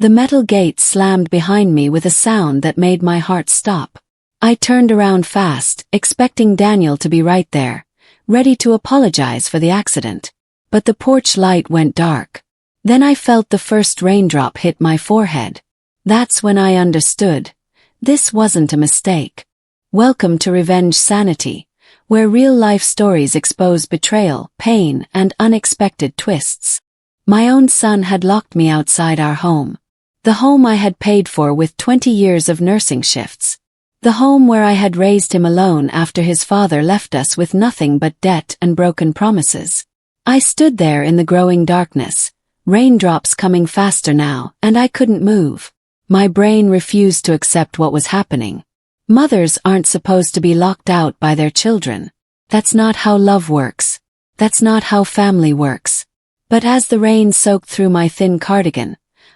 The metal gate slammed behind me with a sound that made my heart stop. I turned around fast, expecting Daniel to be right there, ready to apologize for the accident. But the porch light went dark. Then I felt the first raindrop hit my forehead. That's when I understood. This wasn't a mistake. Welcome to Revenge Sanity, where real-life stories expose betrayal, pain, and unexpected twists. My own son had locked me outside our home. The home I had paid for with 20 years of nursing shifts. The home where I had raised him alone after his father left us with nothing but debt and broken promises. I stood there in the growing darkness, raindrops coming faster now, and I couldn't move. My brain refused to accept what was happening. Mothers aren't supposed to be locked out by their children. That's not how love works. That's not how family works. But as the rain soaked through my thin cardigan,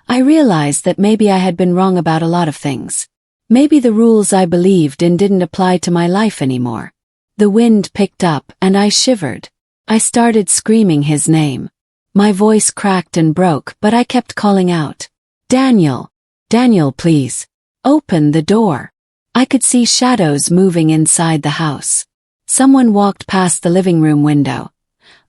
I realized that maybe I had been wrong about a lot of things. Maybe the rules I believed in didn't apply to my life anymore. The wind picked up and I shivered. I started screaming his name. My voice cracked and broke, but I kept calling out, "Daniel! Daniel, please! Open the door!" I could see shadows moving inside the house. Someone walked past the living room window.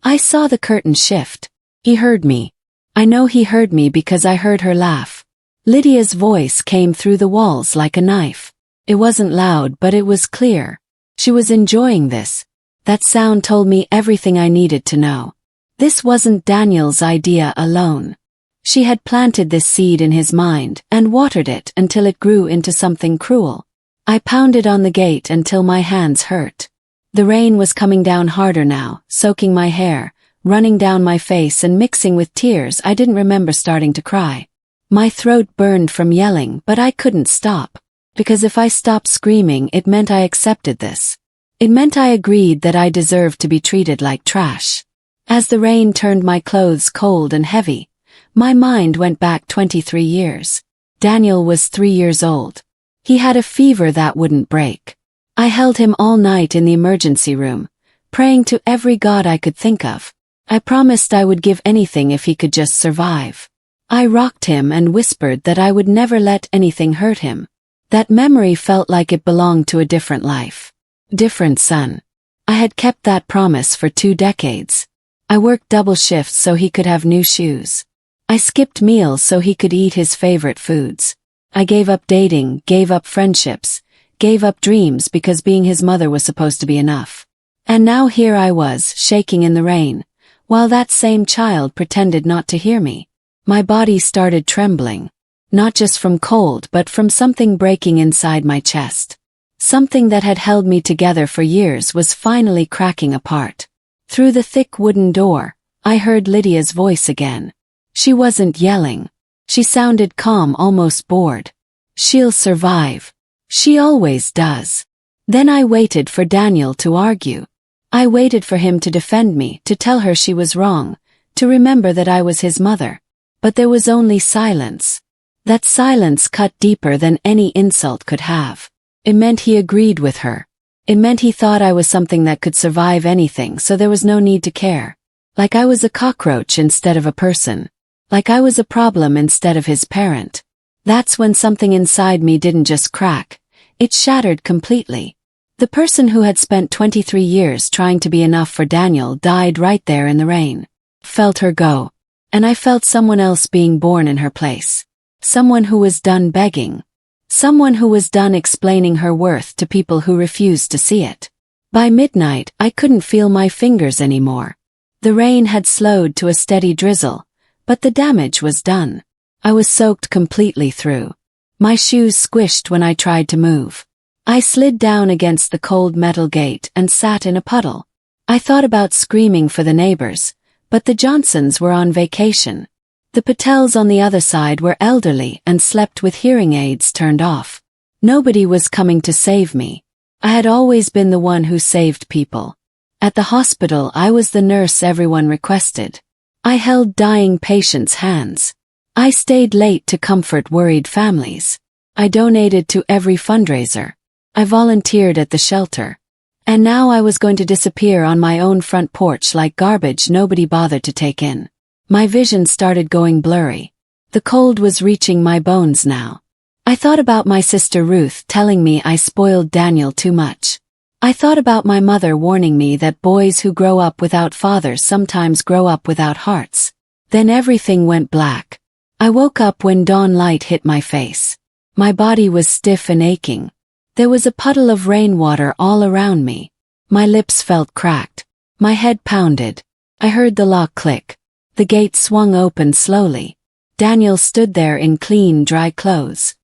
I saw the curtain shift. He heard me. I know he heard me because I heard her laugh. Lydia's voice came through the walls like a knife. It wasn't loud, but it was clear. She was enjoying this. That sound told me everything I needed to know. This wasn't Daniel's idea alone. She had planted this seed in his mind and watered it until it grew into something cruel. I pounded on the gate until my hands hurt. The rain was coming down harder now, soaking my hair, running down my face and mixing with tears I didn't remember starting to cry. My throat burned from yelling, but I couldn't stop. Because if I stopped screaming, it meant I accepted this. It meant I agreed that I deserved to be treated like trash. As the rain turned my clothes cold and heavy, my mind went back 23 years. Daniel was 3 years old. He had a fever that wouldn't break. I held him all night in the emergency room, praying to every god I could think of. I promised I would give anything if he could just survive. I rocked him and whispered that I would never let anything hurt him. That memory felt like it belonged to a different life. Different son. I had kept that promise for 2 decades. I worked double shifts so he could have new shoes. I skipped meals so he could eat his favorite foods. I gave up dating, gave up friendships, gave up dreams because being his mother was supposed to be enough. And now here I was, shaking in the rain, while that same child pretended not to hear me. My body started trembling. Not just from cold but from something breaking inside my chest. Something that had held me together for years was finally cracking apart. Through the thick wooden door, I heard Lydia's voice again. She wasn't yelling. She sounded calm, almost bored. "She'll survive. She always does." Then I waited for Daniel to argue. I waited for him to defend me, to tell her she was wrong, to remember that I was his mother. But there was only silence. That silence cut deeper than any insult could have. It meant he agreed with her. It meant he thought I was something that could survive anything, so there was no need to care. Like I was a cockroach instead of a person. Like I was a problem instead of his parent. That's when something inside me didn't just crack. It shattered completely. The person who had spent 23 years trying to be enough for Daniel died right there in the rain. Felt her go. And I felt someone else being born in her place. Someone who was done begging. Someone who was done explaining her worth to people who refused to see it. By midnight, I couldn't feel my fingers anymore. The rain had slowed to a steady drizzle, but the damage was done. I was soaked completely through. My shoes squished when I tried to move. I slid down against the cold metal gate and sat in a puddle. I thought about screaming for the neighbors, but the Johnsons were on vacation. The Patels on the other side were elderly and slept with hearing aids turned off. Nobody was coming to save me. I had always been the one who saved people. At the hospital, I was the nurse everyone requested. I held dying patients' hands. I stayed late to comfort worried families. I donated to every fundraiser. I volunteered at the shelter. And now I was going to disappear on my own front porch like garbage nobody bothered to take in. My vision started going blurry. The cold was reaching my bones now. I thought about my sister Ruth telling me I spoiled Daniel too much. I thought about my mother warning me that boys who grow up without fathers sometimes grow up without hearts. Then everything went black. I woke up when dawn light hit my face. My body was stiff and aching. There was a puddle of rainwater all around me. My lips felt cracked. My head pounded. I heard the lock click. The gate swung open slowly. Daniel stood there in clean, dry clothes.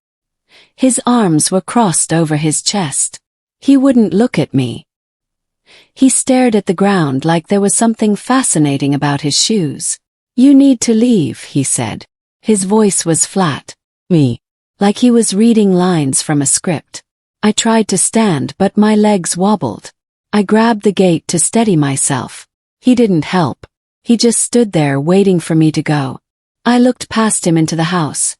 His arms were crossed over his chest. He wouldn't look at me. He stared at the ground like there was something fascinating about his shoes. "You need to leave," he said. His voice was flat. Me. Like he was reading lines from a script. I tried to stand but my legs wobbled. I grabbed the gate to steady myself. He didn't help. He just stood there waiting for me to go. I looked past him into the house.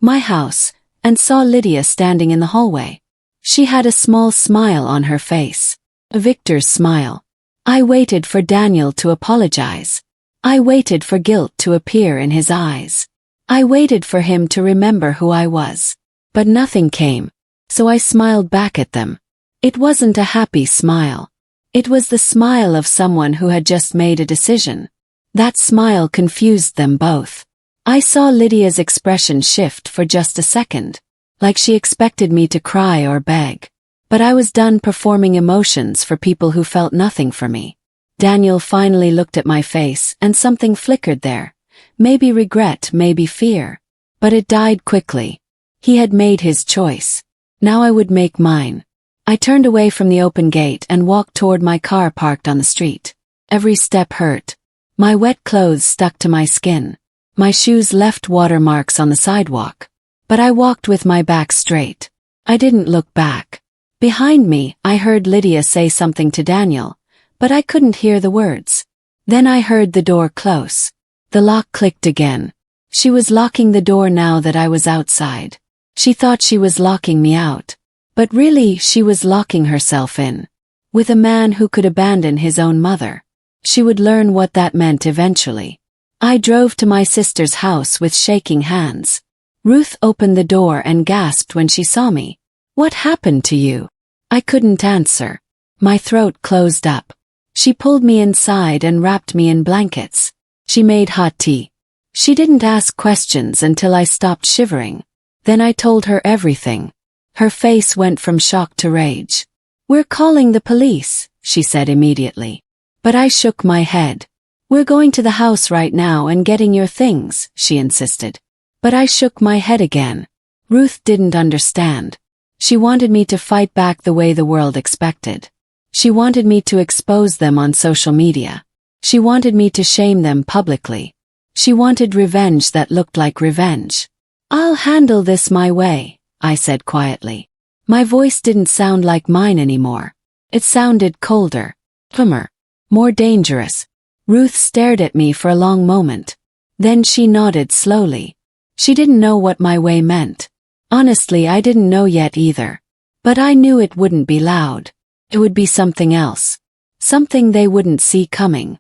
My house. And saw Lydia standing in the hallway. She had a small smile on her face. Victor's smile. I waited for Daniel to apologize. I waited for guilt to appear in his eyes. I waited for him to remember who I was. But nothing came. So I smiled back at them. It wasn't a happy smile. It was the smile of someone who had just made a decision. That smile confused them both. I saw Lydia's expression shift for just a second, like she expected me to cry or beg. But I was done performing emotions for people who felt nothing for me. Daniel finally looked at my face and something flickered there. Maybe regret, maybe fear. But it died quickly. He had made his choice. Now I would make mine. I turned away from the open gate and walked toward my car parked on the street. Every step hurt. My wet clothes stuck to my skin. My shoes left watermarks on the sidewalk. But I walked with my back straight. I didn't look back. Behind me, I heard Lydia say something to Daniel, but I couldn't hear the words. Then I heard the door close. The lock clicked again. She was locking the door now that I was outside. She thought she was locking me out. But really, she was locking herself in. With a man who could abandon his own mother. She would learn what that meant eventually. I drove to my sister's house with shaking hands. Ruth opened the door and gasped when she saw me. "What happened to you?" I couldn't answer. My throat closed up. She pulled me inside and wrapped me in blankets. She made hot tea. She didn't ask questions until I stopped shivering. Then I told her everything. Her face went from shock to rage. "We're calling the police," she said immediately. But I shook my head. "We're going to the house right now and getting your things," she insisted. But I shook my head again. Ruth didn't understand. She wanted me to fight back the way the world expected. She wanted me to expose them on social media. She wanted me to shame them publicly. She wanted revenge that looked like revenge. "I'll handle this my way," I said quietly. My voice didn't sound like mine anymore. It sounded colder, firmer, more dangerous. Ruth stared at me for a long moment. Then she nodded slowly. She didn't know what my way meant. Honestly, I didn't know yet either. But I knew it wouldn't be loud. It would be something else. Something they wouldn't see coming.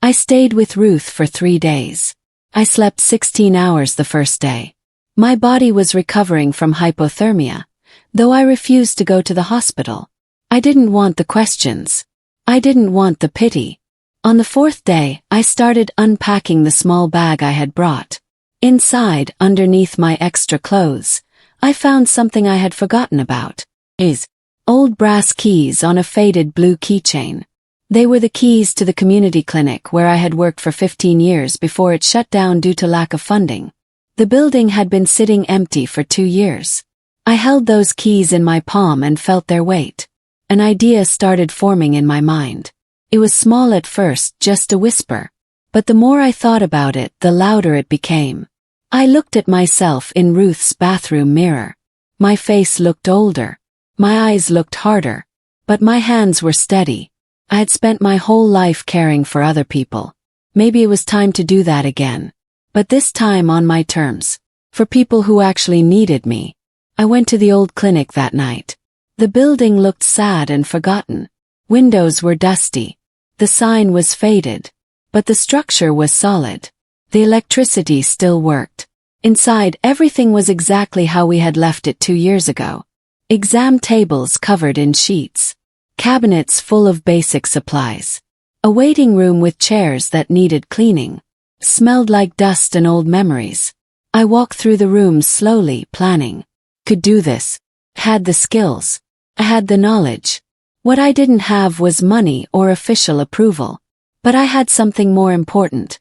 I stayed with Ruth for 3 days. I slept 16 hours the first day. My body was recovering from hypothermia, though I refused to go to the hospital. I didn't want the questions. I didn't want the pity. On the 4th day, I started unpacking the small bag I had brought. Inside, underneath my extra clothes, I found something I had forgotten about. Old brass keys on a faded blue keychain. They were the keys to the community clinic where I had worked for 15 years before it shut down due to lack of funding. The building had been sitting empty for 2 years. I held those keys in my palm and felt their weight. An idea started forming in my mind. It was small at first, just a whisper. But the more I thought about it, the louder it became. I looked at myself in Ruth's bathroom mirror. My face looked older. My eyes looked harder. But my hands were steady. I had spent my whole life caring for other people. Maybe it was time to do that again. But this time on my terms. For people who actually needed me. I went to the old clinic that night. The building looked sad and forgotten. Windows were dusty. The sign was faded. But the structure was solid. The electricity still worked. Inside, everything was exactly how we had left it 2 years ago. Exam tables covered in sheets. Cabinets full of basic supplies. A waiting room with chairs that needed cleaning. Smelled like dust and old memories. I walked through the rooms slowly, planning. Could do this. Had the skills. I had the knowledge. What I didn't have was money or official approval. But I had something more important.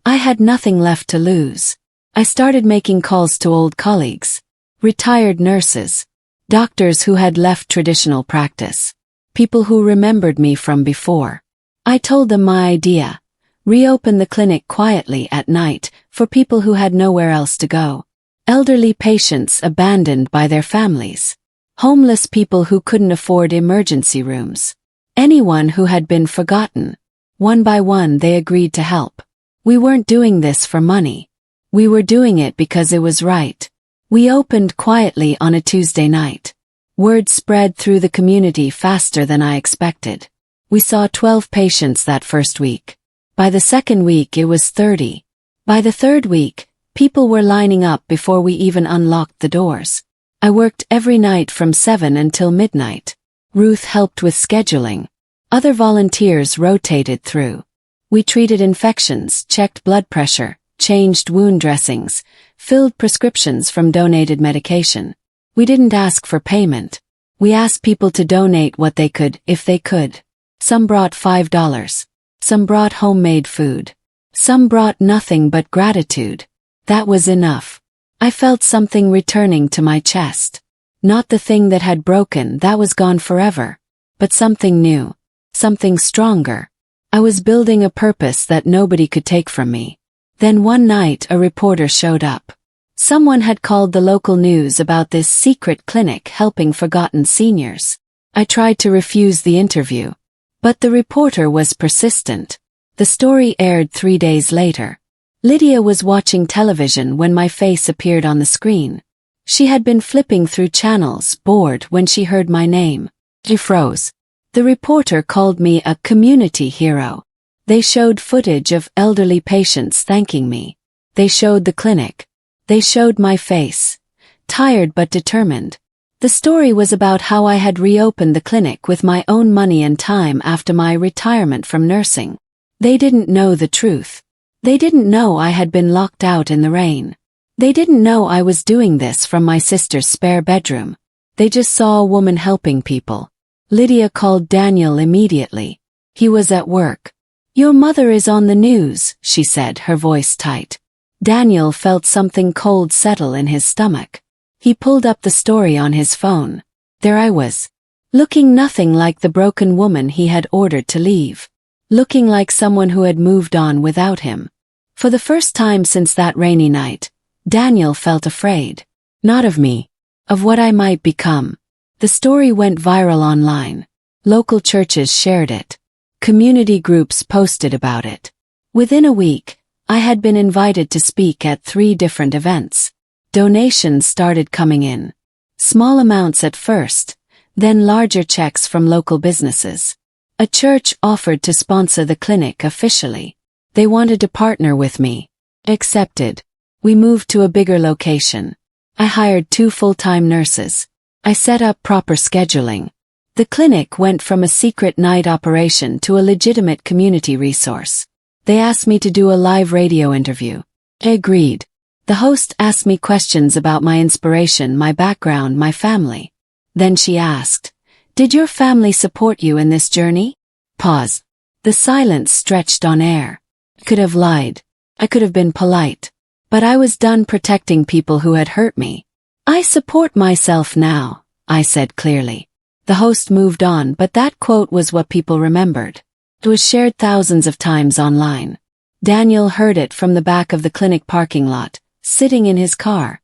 I had nothing left to lose. I started making calls to old colleagues. Retired nurses. Doctors who had left traditional practice. People who remembered me from before. I told them my idea. Reopen the clinic quietly at night for people who had nowhere else to go. Elderly patients abandoned by their families. Homeless people who couldn't afford emergency rooms. Anyone who had been forgotten. One by one they agreed to help. We weren't doing this for money. We were doing it because it was right. We opened quietly on a Tuesday night. Word spread through the community faster than I expected. We saw 12 patients that first week. By the second week it was 30. By the third week, people were lining up before we even unlocked the doors. I worked every night from 7 until midnight. Ruth helped with scheduling. Other volunteers rotated through. We treated infections, checked blood pressure, changed wound dressings, filled prescriptions from donated medication. We didn't ask for payment. We asked people to donate what they could, if they could. Some brought $5. Some brought homemade food. Some brought nothing but gratitude. That was enough. I felt something returning to my chest. Not the thing that had broken, that was gone forever. But something new. Something stronger. I was building a purpose that nobody could take from me. Then one night a reporter showed up. Someone had called the local news about this secret clinic helping forgotten seniors. I tried to refuse the interview. But the reporter was persistent. The story aired 3 days later. Lydia was watching television when my face appeared on the screen. She had been flipping through channels, bored when she heard my name. She froze. The reporter called me a community hero. They showed footage of elderly patients thanking me. They showed the clinic. They showed my face. Tired but determined. The story was about how I had reopened the clinic with my own money and time after my retirement from nursing. They didn't know the truth. They didn't know I had been locked out in the rain. They didn't know I was doing this from my sister's spare bedroom. They just saw a woman helping people. Lydia called Daniel immediately. He was at work. "Your mother is on the news," she said, her voice tight. Daniel felt something cold settle in his stomach. He pulled up the story on his phone. There I was. Looking nothing like the broken woman he had ordered to leave. Looking like someone who had moved on without him. For the first time since that rainy night, Daniel felt afraid. Not of me. Of what I might become. The story went viral online. Local churches shared it. Community groups posted about it. Within a week, I had been invited to speak at 3 different events. Donations started coming in. Small amounts at first, then larger checks from local businesses. A church offered to sponsor the clinic officially. They wanted to partner with me. Accepted. We moved to a bigger location. I hired 2 full-time nurses. I set up proper scheduling. The clinic went from a secret night operation to a legitimate community resource. They asked me to do a live radio interview. I agreed. The host asked me questions about my inspiration, my background, my family. Then she asked, "Did your family support you in this journey?" Pause. The silence stretched on air. I could have lied. I could have been polite. But I was done protecting people who had hurt me. "I support myself now," I said clearly. The host moved on, but that quote was what people remembered. It was shared thousands of times online. Daniel heard it from the back of the clinic parking lot, sitting in his car.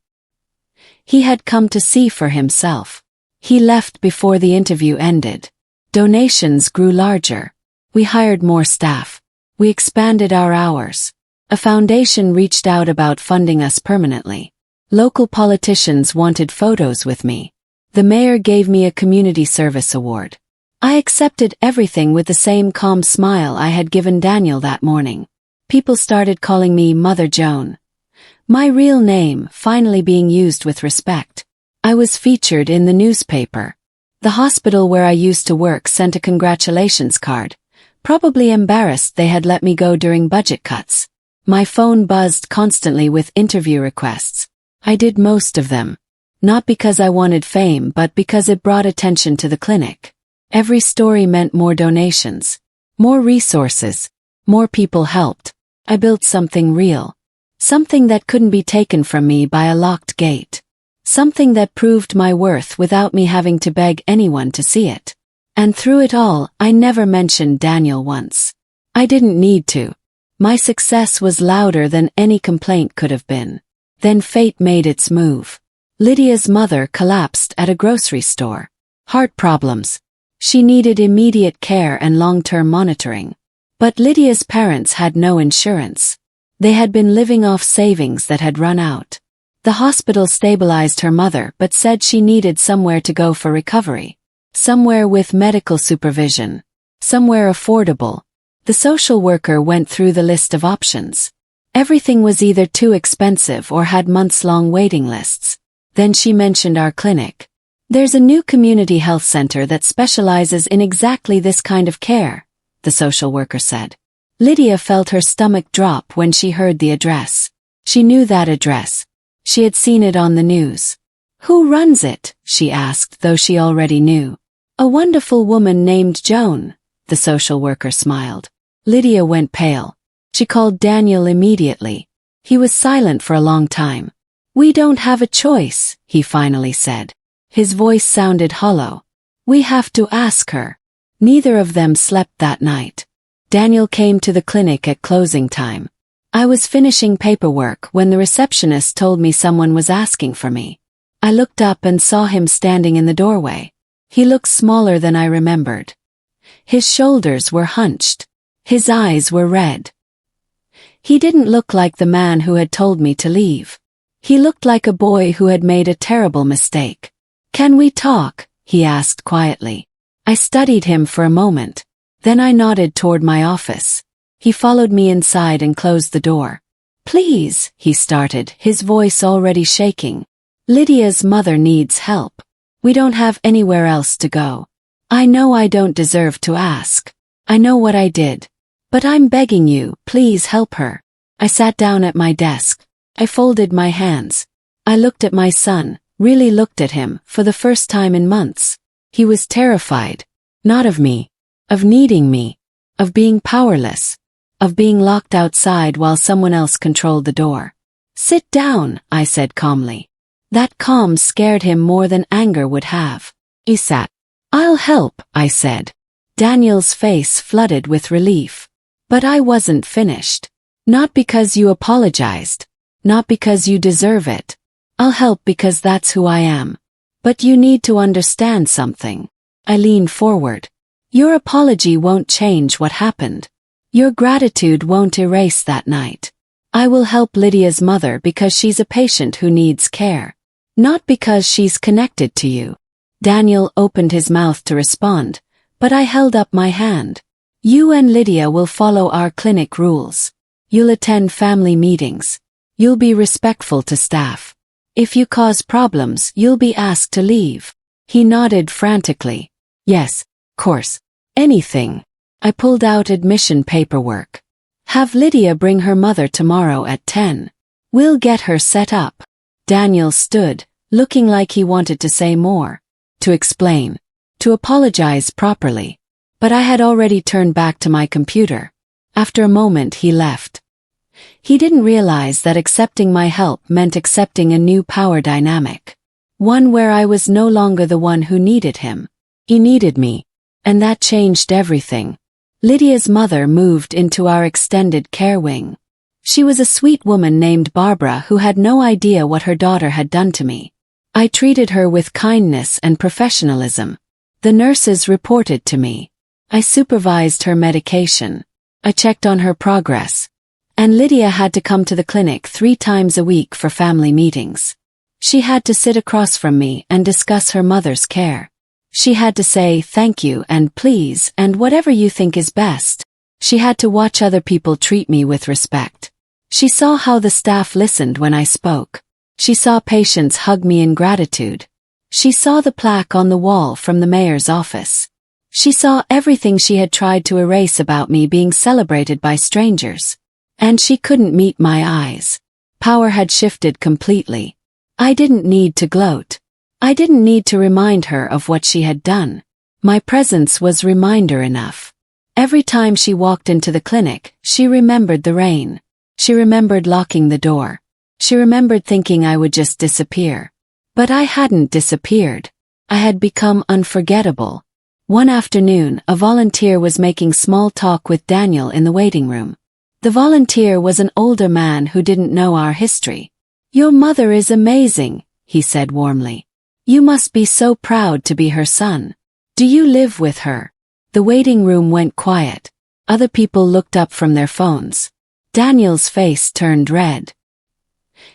He had come to see for himself. He left before the interview ended. Donations grew larger. We hired more staff. We expanded our hours. A foundation reached out about funding us permanently. Local politicians wanted photos with me. The mayor gave me a community service award. I accepted everything with the same calm smile I had given Daniel that morning. People started calling me Mother Joan. My real name finally being used with respect. I was featured in the newspaper. The hospital where I used to work sent a congratulations card, probably embarrassed they had let me go during budget cuts. My phone buzzed constantly with interview requests. I did most of them. Not because I wanted fame but because it brought attention to the clinic. Every story meant more donations, more resources, more people helped. I built something real. Something that couldn't be taken from me by a locked gate. Something that proved my worth without me having to beg anyone to see it. And through it all, I never mentioned Daniel once. I didn't need to. My success was louder than any complaint could have been. Then fate made its move. Lydia's mother collapsed at a grocery store. Heart problems. She needed immediate care and long-term monitoring. But Lydia's parents had no insurance. They had been living off savings that had run out. The hospital stabilized her mother but said she needed somewhere to go for recovery. Somewhere with medical supervision. Somewhere affordable. The social worker went through the list of options. Everything was either too expensive or had months-long waiting lists. Then she mentioned our clinic. There's a new community health center that specializes in exactly this kind of care, the social worker said. Lydia felt her stomach drop when she heard the address. She knew that address. She had seen it on the news. Who runs it? She asked, though she already knew. A wonderful woman named Joan, the social worker smiled. Lydia went pale. She called Daniel immediately. He was silent for a long time. We don't have a choice, he finally said. His voice sounded hollow. We have to ask her. Neither of them slept that night. Daniel came to the clinic at closing time. I was finishing paperwork when the receptionist told me someone was asking for me. I looked up and saw him standing in the doorway. He looked smaller than I remembered. His shoulders were hunched. His eyes were red. He didn't look like the man who had told me to leave. He looked like a boy who had made a terrible mistake. Can we talk? He asked quietly. I studied him for a moment. Then I nodded toward my office. He followed me inside and closed the door. Please, he started, his voice already shaking. Lydia's mother needs help. We don't have anywhere else to go. I know I don't deserve to ask. I know what I did. But I'm begging you, please help her. I sat down at my desk. I folded my hands. I looked at my son, really looked at him, for the first time in months. He was terrified. Not of me. Of needing me. Of being powerless. Of being locked outside while someone else controlled the door. Sit down, I said calmly. That calm scared him more than anger would have. He sat. I'll help, I said. Daniel's face flooded with relief. But I wasn't finished. Not because you apologized. Not because you deserve it. I'll help because that's who I am. But you need to understand something. I leaned forward. Your apology won't change what happened. Your gratitude won't erase that night. I will help Lydia's mother because she's a patient who needs care. Not because she's connected to you. Daniel opened his mouth to respond, but I held up my hand. You and Lydia will follow our clinic rules. You'll attend family meetings. You'll be respectful to staff. If you cause problems, you'll be asked to leave. He nodded frantically. Yes, course. Anything. I pulled out admission paperwork. Have Lydia bring her mother tomorrow at 10. We'll get her set up. Daniel stood, looking like he wanted to say more. To explain. To apologize properly. But I had already turned back to my computer. After a moment he left. He didn't realize that accepting my help meant accepting a new power dynamic. One where I was no longer the one who needed him. He needed me. And that changed everything. Lydia's mother moved into our extended care wing. She was a sweet woman named Barbara who had no idea what her daughter had done to me. I treated her with kindness and professionalism. The nurses reported to me. I supervised her medication. I checked on her progress. And Lydia had to come to the clinic 3 times a week for family meetings. She had to sit across from me and discuss her mother's care. She had to say thank you and please and whatever you think is best. She had to watch other people treat me with respect. She saw how the staff listened when I spoke. She saw patients hug me in gratitude. She saw the plaque on the wall from the mayor's office. She saw everything she had tried to erase about me being celebrated by strangers. And she couldn't meet my eyes. Power had shifted completely. I didn't need to gloat. I didn't need to remind her of what she had done. My presence was reminder enough. Every time she walked into the clinic, she remembered the rain. She remembered locking the door. She remembered thinking I would just disappear. But I hadn't disappeared. I had become unforgettable. One afternoon, a volunteer was making small talk with Daniel in the waiting room. The volunteer was an older man who didn't know our history. "Your mother is amazing," he said warmly. "You must be so proud to be her son. Do you live with her?" The waiting room went quiet. Other people looked up from their phones. Daniel's face turned red.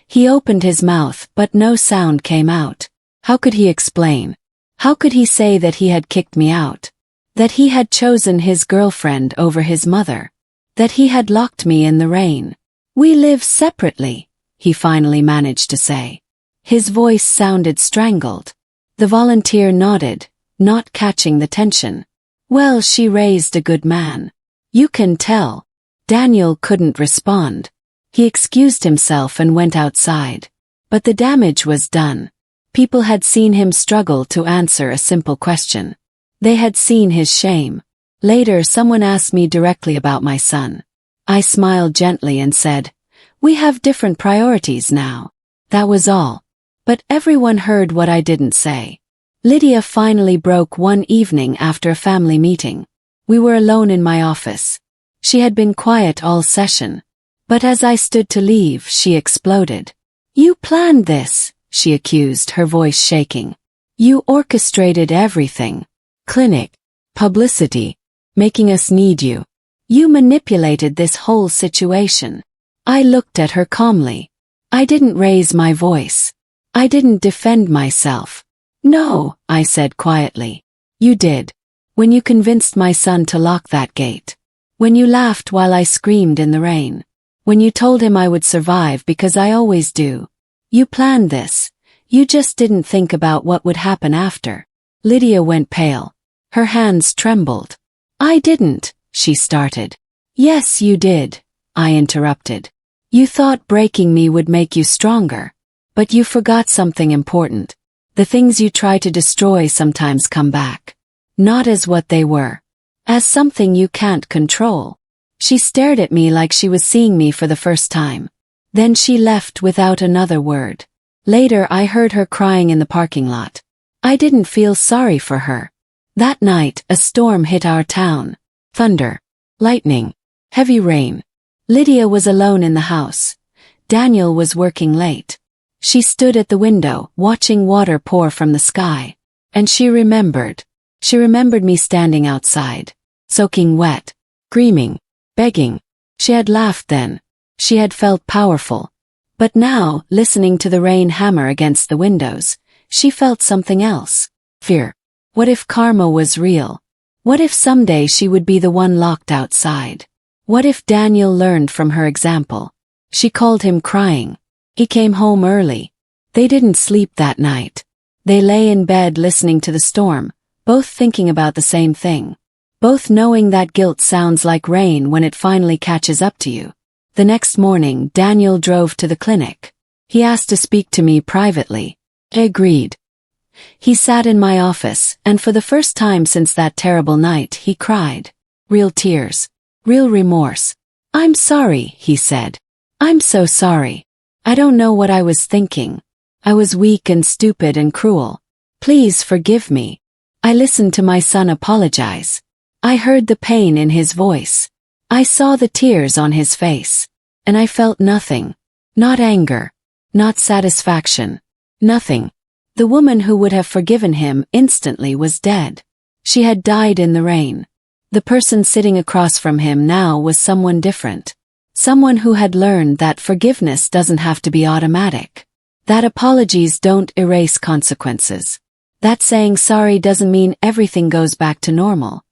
He opened his mouth, but no sound came out. How could he explain? How could he say that he had kicked me out? That he had chosen his girlfriend over his mother? That he had locked me in the rain? "We live separately," he finally managed to say. His voice sounded strangled. The volunteer nodded, not catching the tension. "Well, she raised a good man. You can tell." Daniel couldn't respond. He excused himself and went outside. But the damage was done. People had seen him struggle to answer a simple question. They had seen his shame. Later, someone asked me directly about my son. I smiled gently and said, "We have different priorities now." That was all. But everyone heard what I didn't say. Lydia finally broke one evening after a family meeting. We were alone in my office. She had been quiet all session. But as I stood to leave, she exploded. "You planned this," she accused, her voice shaking. "You orchestrated everything. Clinic, publicity, making us need you. You manipulated this whole situation." I looked at her calmly. I didn't raise my voice. I didn't defend myself. "No," I said quietly. "You did. When you convinced my son to lock that gate. When you laughed while I screamed in the rain. When you told him I would survive because I always do. You planned this. You just didn't think about what would happen after." Lydia went pale. Her hands trembled. "I didn't," she started. "Yes, you did," I interrupted. "You thought breaking me would make you stronger. But you forgot something important. The things you try to destroy sometimes come back. Not as what they were. As something you can't control." She stared at me like she was seeing me for the first time. Then she left without another word. Later I heard her crying in the parking lot. I didn't feel sorry for her. That night, a storm hit our town. Thunder, lightning, heavy rain. Lydia was alone in the house. Daniel was working late. She stood at the window, watching water pour from the sky. And she remembered. She remembered me standing outside, soaking wet, screaming, begging. She had laughed then. She had felt powerful. But now, listening to the rain hammer against the windows, she felt something else. Fear. What if karma was real? What if someday she would be the one locked outside? What if Daniel learned from her example? She called him crying. He came home early. They didn't sleep that night. They lay in bed listening to the storm, both thinking about the same thing. Both knowing that guilt sounds like rain when it finally catches up to you. The next morning, Daniel drove to the clinic. He asked to speak to me privately. I agreed. He sat in my office, and for the first time since that terrible night, he cried. Real tears. Real remorse. "I'm sorry," he said. "I'm so sorry. I don't know what I was thinking. I was weak and stupid and cruel. Please forgive me." I listened to my son apologize. I heard the pain in his voice. I saw the tears on his face. And I felt nothing. Not anger. Not satisfaction. Nothing. The woman who would have forgiven him instantly was dead. She had died in the rain. The person sitting across from him now was someone different. Someone who had learned that forgiveness doesn't have to be automatic. That apologies don't erase consequences. That saying sorry doesn't mean everything goes back to normal.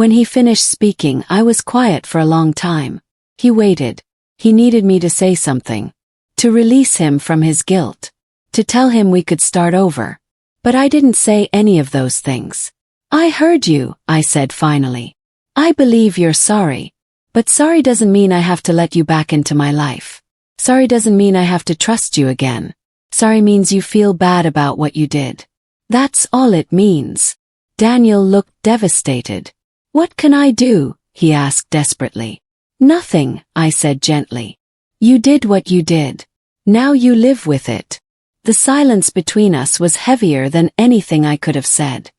When he finished speaking, I was quiet for a long time. He waited. He needed me to say something. To release him from his guilt. To tell him we could start over. But I didn't say any of those things. I heard you, I said finally. I believe you're sorry. But sorry doesn't mean I have to let you back into my life. Sorry doesn't mean I have to trust you again. Sorry means you feel bad about what you did. That's all it means. Daniel looked devastated. What can I do? He asked desperately. Nothing, I said gently. You did what you did. Now you live with it. The silence between us was heavier than anything I could have said.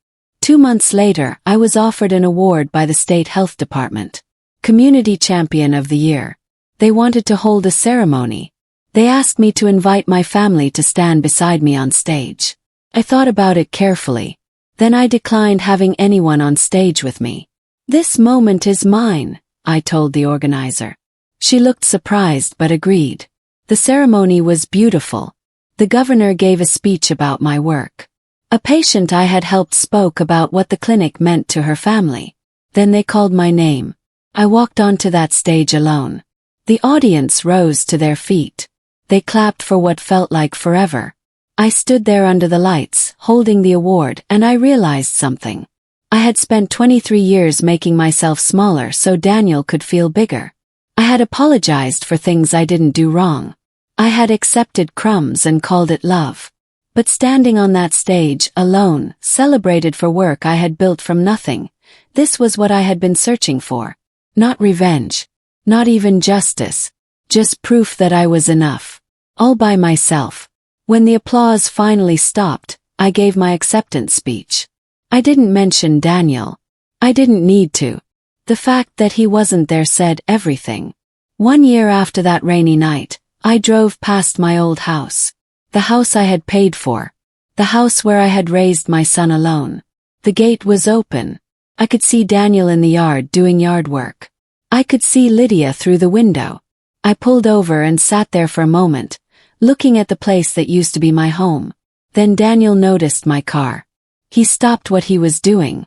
2 months later, I was offered an award by the state health department. Community Champion of the Year. They wanted to hold a ceremony. They asked me to invite my family to stand beside me on stage. I thought about it carefully. Then I declined having anyone on stage with me. This moment is mine, I told the organizer. She looked surprised but agreed. The ceremony was beautiful. The governor gave a speech about my work. A patient I had helped spoke about what the clinic meant to her family. Then they called my name. I walked onto that stage alone. The audience rose to their feet. They clapped for what felt like forever. I stood there under the lights, holding the award, and I realized something. I had spent 23 years making myself smaller so Daniel could feel bigger. I had apologized for things I didn't do wrong. I had accepted crumbs and called it love. But standing on that stage, alone, celebrated for work I had built from nothing, this was what I had been searching for. Not revenge. Not even justice. Just proof that I was enough. All by myself. When the applause finally stopped, I gave my acceptance speech. I didn't mention Daniel. I didn't need to. The fact that he wasn't there said everything. 1 year after that rainy night, I drove past my old house. The house I had paid for. The house where I had raised my son alone. The gate was open. I could see Daniel in the yard doing yard work. I could see Lydia through the window. I pulled over and sat there for a moment, looking at the place that used to be my home. Then Daniel noticed my car. He stopped what he was doing.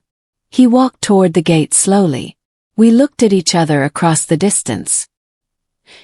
He walked toward the gate slowly. We looked at each other across the distance.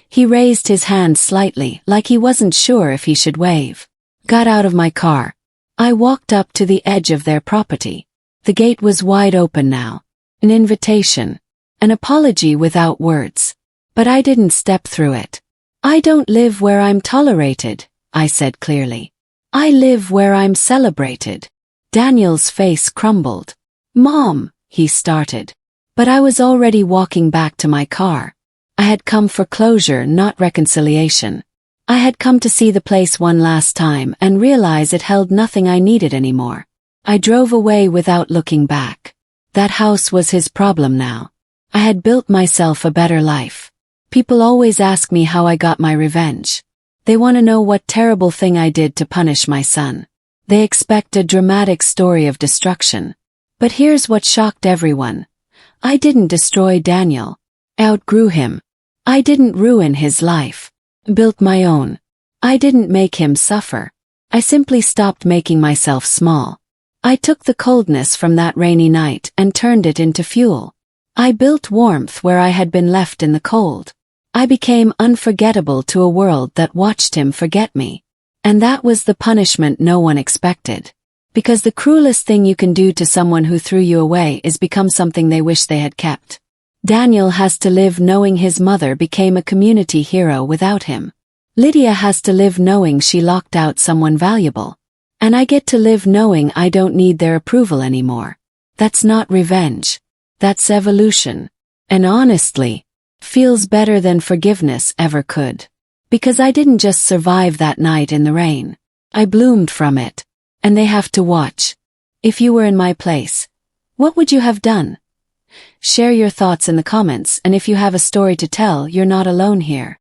He raised his hand slightly, like he wasn't sure if he should wave. Got out of my car. I walked up to the edge of their property. The gate was wide open now. An invitation. An apology without words. But I didn't step through it. I don't live where I'm tolerated, I said clearly. I live where I'm celebrated. Daniel's face crumbled. Mom, he started. But I was already walking back to my car. I had come for closure, not reconciliation. I had come to see the place one last time and realize it held nothing I needed anymore. I drove away without looking back. That house was his problem now. I had built myself a better life. People always ask me how I got my revenge. They want to know what terrible thing I did to punish my son. They expect a dramatic story of destruction. But here's what shocked everyone. I didn't destroy Daniel. I outgrew him. I didn't ruin his life. Built my own. I didn't make him suffer. I simply stopped making myself small. I took the coldness from that rainy night and turned it into fuel. I built warmth where I had been left in the cold. I became unforgettable to a world that watched him forget me. And that was the punishment no one expected. Because the cruelest thing you can do to someone who threw you away is become something they wish they had kept. Daniel has to live knowing his mother became a community hero without him. Lydia has to live knowing she locked out someone valuable. And I get to live knowing I don't need their approval anymore. That's not revenge. That's evolution. And honestly, feels better than forgiveness ever could. Because I didn't just survive that night in the rain. I bloomed from it. And they have to watch. If you were in my place, what would you have done? Share your thoughts in the comments, and if you have a story to tell, you're not alone here.